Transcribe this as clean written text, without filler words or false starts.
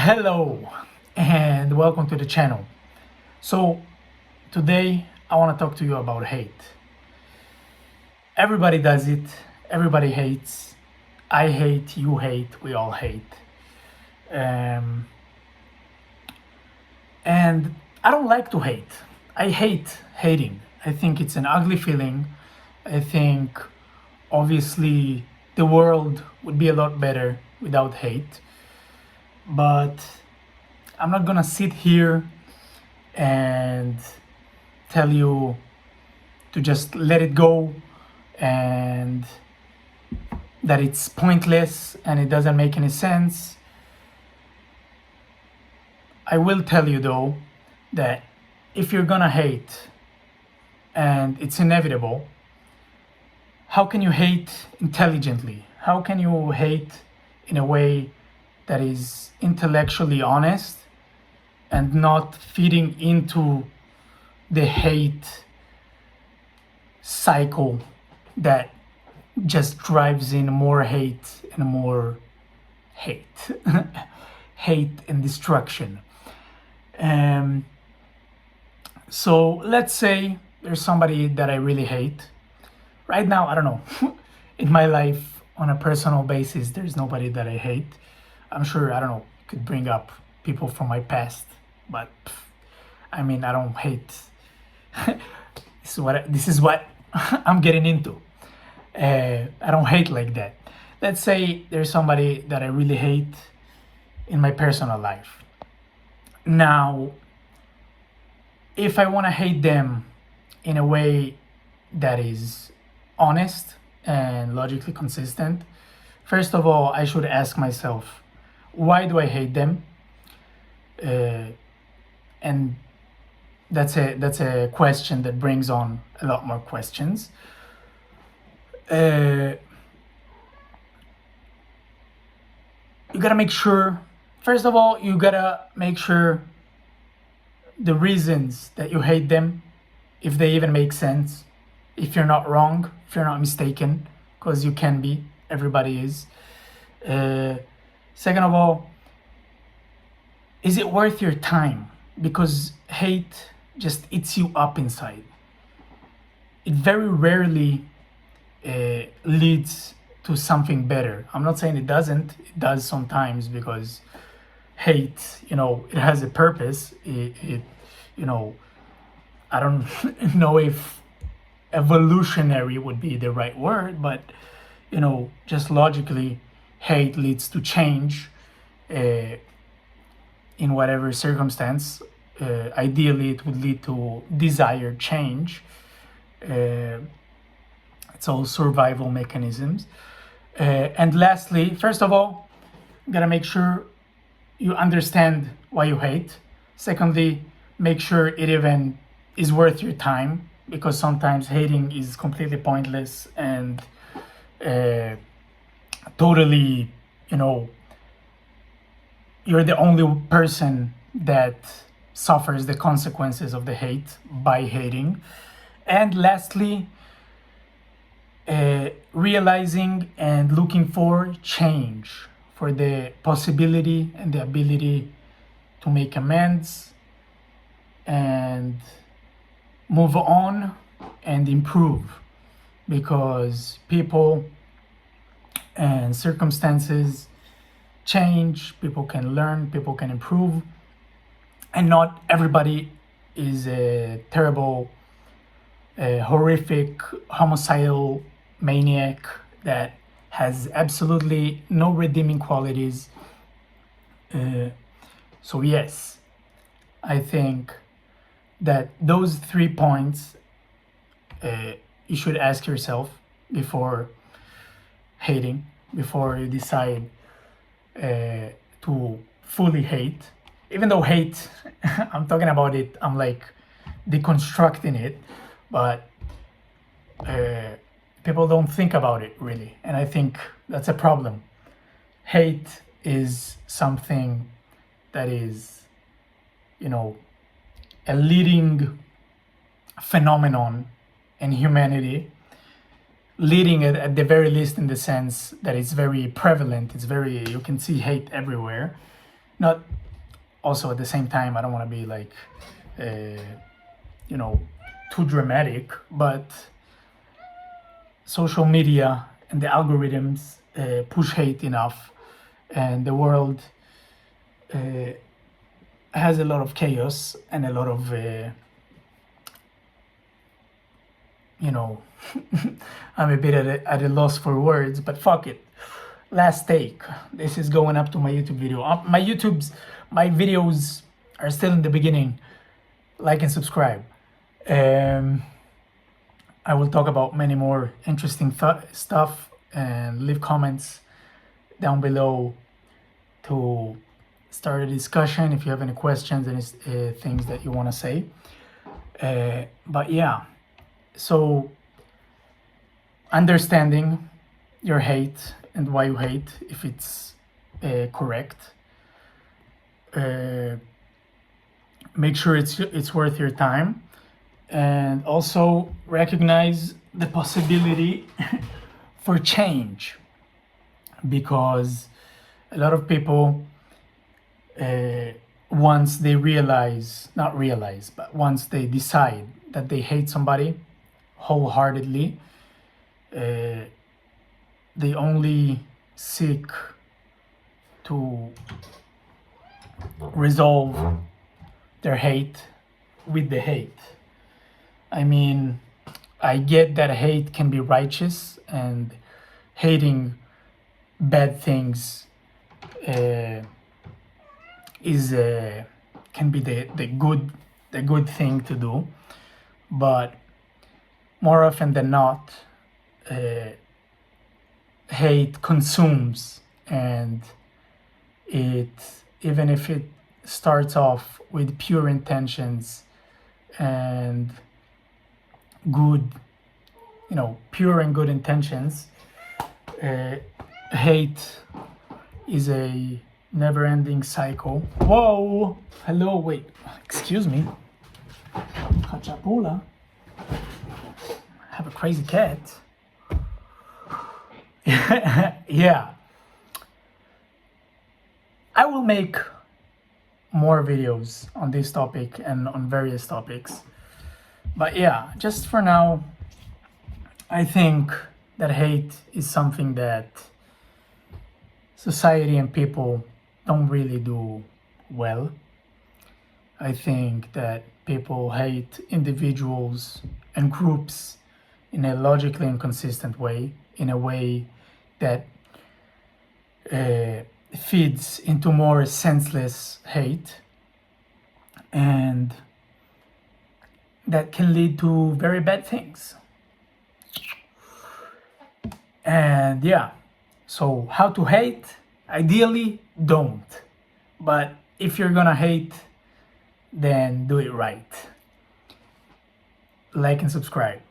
Hello and welcome to the channel. So today I want to talk to you about hate. Everybody does it, everybody hates. I hate, you hate, we all hate. Um, and I don't like to hate. I hate hating. I think it's an ugly feeling. I think obviously the world would be a lot better without hate. But I'm not gonna sit here and tell you to just let it go and that it's pointless and it doesn't make any sense. I will tell you though that if you're gonna hate and it's inevitable, how can you hate intelligently? How can you hate in a way that is intellectually honest and not feeding into the hate cycle that just drives in more hate and more hate, hate and destruction. So let's say there's somebody that I really hate. Right now, I don't know. In my life, on a personal basis, there's nobody that I hate. I'm sure, I don't know, could bring up people from my past, but I mean, I don't hate. This is what I'm getting into. I don't hate like that. Let's say there's somebody that I really hate in my personal life. Now, if I want to hate them in a way that is honest and logically consistent, first of all, I should ask myself, why do I hate them? And that's a question that brings on a lot more questions. You gotta make sure, first of all, you gotta make sure the reasons that you hate them, if they even make sense, if you're not wrong, if you're not mistaken, because you can be, everybody is. Second of all, is it worth your time? Because hate just eats you up inside. It very rarely leads to something better. I'm not saying it doesn't, it does sometimes, because hate, it has a purpose. I don't know if evolutionary would be the right word, but just logically, hate leads to change in whatever circumstance. Ideally, it would lead to desired change. It's all survival mechanisms. And lastly, first of all, you gotta make sure you understand why you hate. Secondly, make sure it even is worth your time, because sometimes hating is completely pointless and totally, you're the only person that suffers the consequences of the hate by hating. And lastly, realizing and looking for change, for the possibility and the ability to make amends and move on and improve, because people and circumstances change, people can learn, people can improve, and not everybody is a terrible, horrific, homicidal maniac that has absolutely no redeeming qualities. So yes, I think that those 3 points you should ask yourself before hating, before you decide to fully hate. Even though hate, I'm talking about it, I'm like deconstructing it, but people don't think about it really, and I think that's a problem. Hate is something that is, a leading phenomenon in humanity, leading it at the very least in the sense that it's very prevalent. It's very, you can see hate everywhere. Not also at the same time, I don't want to be like, too dramatic, but social media and the algorithms push hate enough, and the world has a lot of chaos and a lot of I'm a bit at a loss for words, but fuck it. Last take. This is going up to my YouTube video. My videos are still in the beginning. Like and subscribe. I will talk about many more interesting stuff, and leave comments down below to start a discussion if you have any questions and things that you want to say. But yeah, so understanding your hate and why you hate, if it's correct. Make sure it's worth your time, and also recognize the possibility for change, because a lot of people once they once they decide that they hate somebody wholeheartedly, they only seek to resolve their hate with the hate. I mean, I get that hate can be righteous, and hating bad things can be the good thing to do, but more often than not, hate consumes, and even if it starts off with pure intentions and pure and good intentions, hate is a never-ending cycle. Whoa! Hello, wait, excuse me. Khachapula. Have a crazy cat. Yeah. I will make more videos on this topic and on various topics. But yeah, just for now, I think that hate is something that society and people don't really do well. I think that people hate individuals and groups in a logically inconsistent way, in a way that feeds into more senseless hate, and that can lead to very bad things. And yeah, so how to hate? Ideally, don't. But if you're gonna hate, then do it right. Like and subscribe.